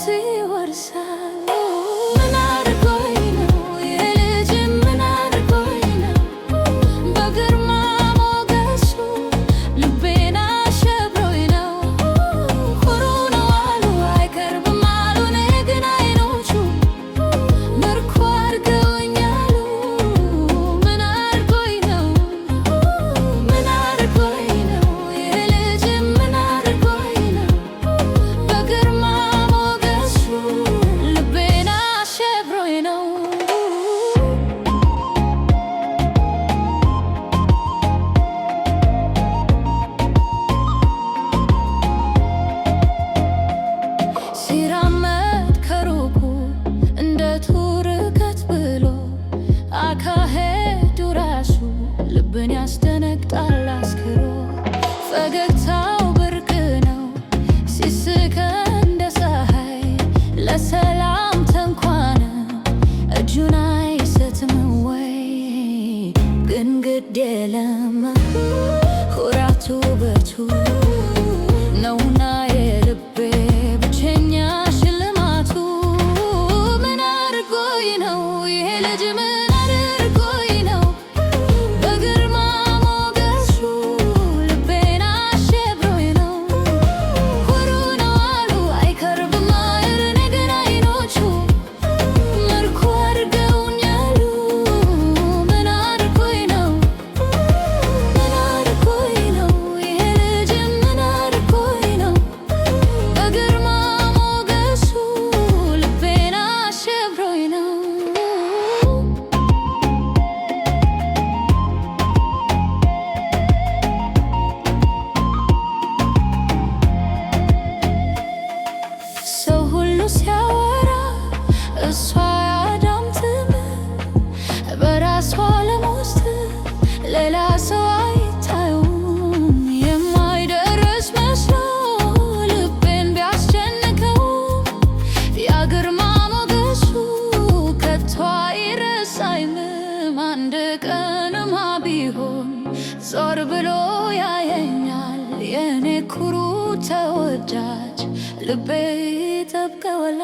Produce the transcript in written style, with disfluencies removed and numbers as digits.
ሕይወት ይወርሳል። ምን አድርጎኝ ነው ይሄ ልጅ ምን አድርጎኝ ነው በግርማ ሞገሱ ልቤን አሸብሮኝ ነው። ኩሩ ነው አሉ አይቀርብም አሉ እኔ ግን አይኖቹ ምርኮ አድርገውኛል። ምን አድርጎኝ ነው ምን አድርጎኝ ነው ይሄ ልጅ ምን አድርጎኝ ነው በግርማ ሞገሱ ልቤን አሸብሮኝ ነው። ሲራመድ ከሩቁ እንደ ቱርከት ብሎ አካሄዱ ራሱ ልብን ያስደነግጣል አስክሮ። ፈገግታው ብርቅ ነው ሲስቅ እንደ ፀሐይ ለሰላምታ እንኳን እጁን አይሰጥም ወይ ግን ግድ የለም ኩራቱ ውበቱ ነውና የልቤ ብቸኛ ሽልማቱ። ምን አድርጎኝ ነው ይሄ ልጅ ምን አድርጎኝ ነው በግርማ ሞገሱ ልቤን አሸብሮኝ ነው። ኩሩ ነው አሉ አይቀርብም አይር እኔ ግን አይኖቹ ምርኮ አድርገውኛል። ምን አድርጎኝ ነው ምን አድርጎኝ ነው ይሄ ልጅ ምን አድርጎኝ ነው በግርማ ሞገሱ ልቤን አሸብሮኝ ነው። ሰው ሁሉ ሲያወራ እሷ አያዳምጥም። በራሷ ዓለም ውስጥ ሌላ ሰው አይታዩም። የማይደርስ መስሎ ልቤን ቢያስጨንቀውም ያ ግርማ ሞገሱ ከቶ አይረሳኝም። አንድ ቀንማ ቢሆን ዞር ብሎ ያየኛል የኔ ኩሩ ተወዳጅ ልቤ ጠብቀ ወላ